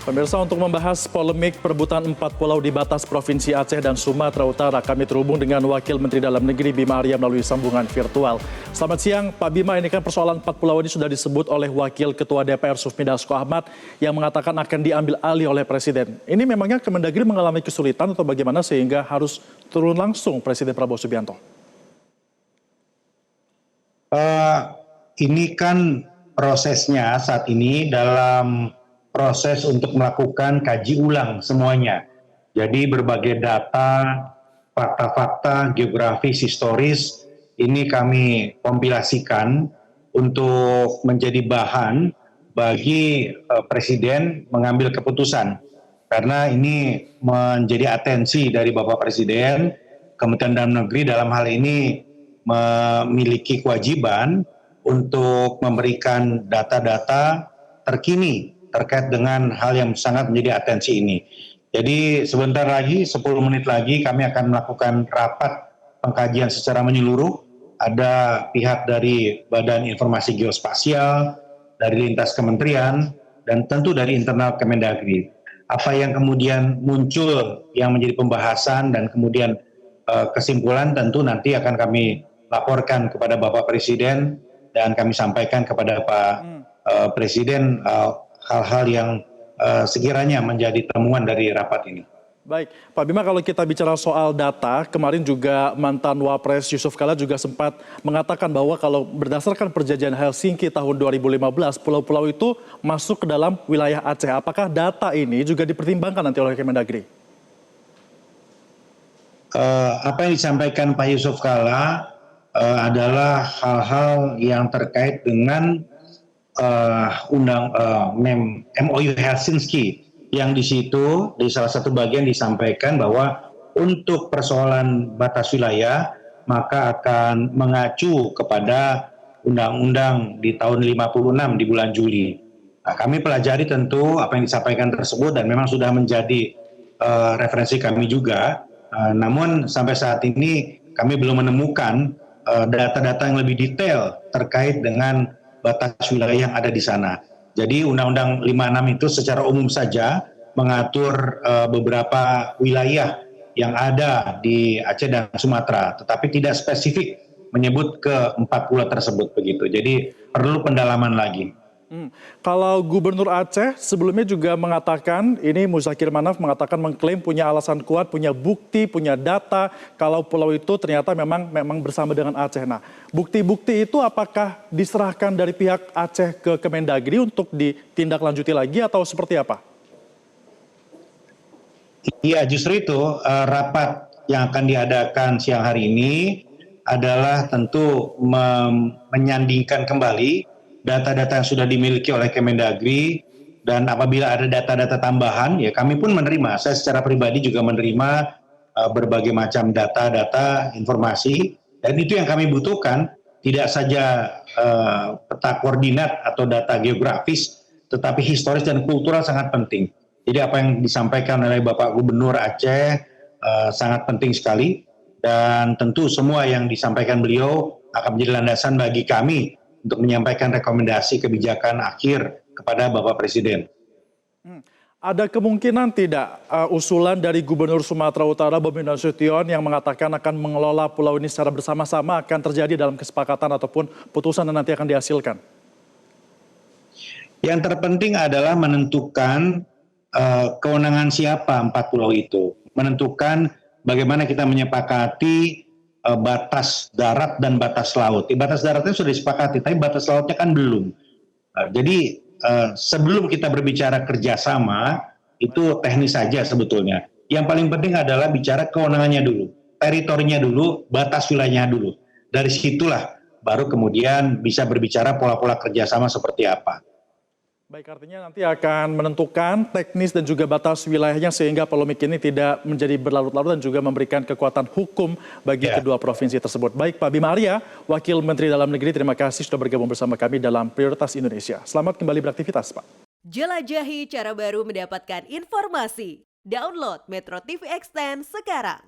Pemirsa, untuk membahas polemik perebutan 4 pulau di batas Provinsi Aceh dan Sumatera Utara, kami terhubung dengan Wakil Menteri Dalam Negeri Bima Arya melalui sambungan virtual. Selamat siang, Pak Bima. Ini kan persoalan 4 pulau ini sudah disebut oleh Wakil Ketua DPR Sufmi Dasko Ahmad yang mengatakan akan diambil alih oleh Presiden. Ini memangnya Kemendagri mengalami kesulitan atau bagaimana sehingga harus turun langsung Presiden Prabowo Subianto? Ini kan prosesnya saat ini dalam proses untuk melakukan kaji ulang semuanya. Jadi berbagai data, fakta-fakta, geografis, historis, ini kami kompilasikan untuk menjadi bahan bagi Presiden mengambil keputusan. Karena ini menjadi atensi dari Bapak Presiden, Kementerian Dalam Negeri dalam hal ini memiliki kewajiban untuk memberikan data-data terkini terkait dengan hal yang sangat menjadi atensi ini. Jadi sebentar lagi, 10 menit lagi kami akan melakukan rapat pengkajian secara menyeluruh. Ada pihak dari Badan Informasi Geospasial, dari lintas kementerian, dan tentu dari internal Kemendagri. Apa yang kemudian muncul yang menjadi pembahasan dan kemudian kesimpulan tentu nanti akan kami laporkan kepada Bapak Presiden dan kami sampaikan kepada Pak Presiden hal-hal yang sekiranya menjadi temuan dari rapat ini. Baik, Pak Bima, kalau kita bicara soal data, kemarin juga mantan Wapres Yusuf Kala juga sempat mengatakan bahwa kalau berdasarkan perjanjian Helsinki tahun 2015, pulau-pulau itu masuk ke dalam wilayah Aceh. Apakah data ini juga dipertimbangkan nanti oleh Kemendagri? Apa yang disampaikan Pak Yusuf Kala adalah hal-hal yang terkait dengan MOU Helsinki, yang di situ di salah satu bagian disampaikan bahwa untuk persoalan batas wilayah maka akan mengacu kepada undang-undang di tahun 56 di bulan Juli. Nah, kami pelajari tentu apa yang disampaikan tersebut dan memang sudah menjadi referensi kami juga. Namun sampai saat ini kami belum menemukan data-data yang lebih detail terkait dengan batas wilayah yang ada di sana. Jadi Undang-Undang 56 itu secara umum saja mengatur beberapa wilayah yang ada di Aceh dan Sumatera, tetapi tidak spesifik menyebut ke 4 pulau tersebut begitu. Jadi perlu pendalaman lagi. Kalau Gubernur Aceh sebelumnya juga mengatakan, ini Muzakir Manaf mengatakan mengklaim punya alasan kuat, punya bukti, punya data kalau pulau itu ternyata memang bersama dengan Aceh. Nah, bukti-bukti itu apakah diserahkan dari pihak Aceh ke Kemendagri untuk ditindaklanjuti lagi atau seperti apa? Iya, justru itu rapat yang akan diadakan siang hari ini adalah tentu menyandingkan kembali data-data yang sudah dimiliki oleh Kemendagri, dan apabila ada data-data tambahan, ya kami pun menerima. Saya secara pribadi juga menerima berbagai macam data-data informasi, dan itu yang kami butuhkan, tidak saja peta koordinat atau data geografis, tetapi historis dan kultural sangat penting. Jadi apa yang disampaikan oleh Bapak Gubernur Aceh sangat penting sekali, dan tentu semua yang disampaikan beliau akan menjadi landasan bagi kami untuk menyampaikan rekomendasi kebijakan akhir kepada Bapak Presiden. Ada kemungkinan tidak usulan dari Gubernur Sumatera Utara Bobi Nasution yang mengatakan akan mengelola pulau ini secara bersama-sama akan terjadi dalam kesepakatan ataupun putusan yang nanti akan dihasilkan? Yang terpenting adalah menentukan kewenangan siapa 4 pulau itu, menentukan bagaimana kita menyepakati batas darat dan batas laut. Batas daratnya sudah disepakati, tapi batas lautnya kan belum. Jadi sebelum kita berbicara kerjasama, itu teknis saja sebetulnya. Yang paling penting adalah bicara kewenangannya dulu, teritorinya dulu, batas wilayahnya dulu. Dari situlah baru kemudian bisa berbicara pola-pola kerjasama seperti apa. Baik, artinya nanti akan menentukan teknis dan juga batas wilayahnya sehingga polemik ini tidak menjadi berlarut-larut dan juga memberikan kekuatan hukum bagi kedua provinsi tersebut. Baik, Pak Bima Arya, Wakil Menteri Dalam Negeri, terima kasih sudah bergabung bersama kami dalam Prioritas Indonesia. Selamat kembali beraktivitas, Pak. Jelajahi cara baru mendapatkan informasi. Download Metro TV Extend sekarang.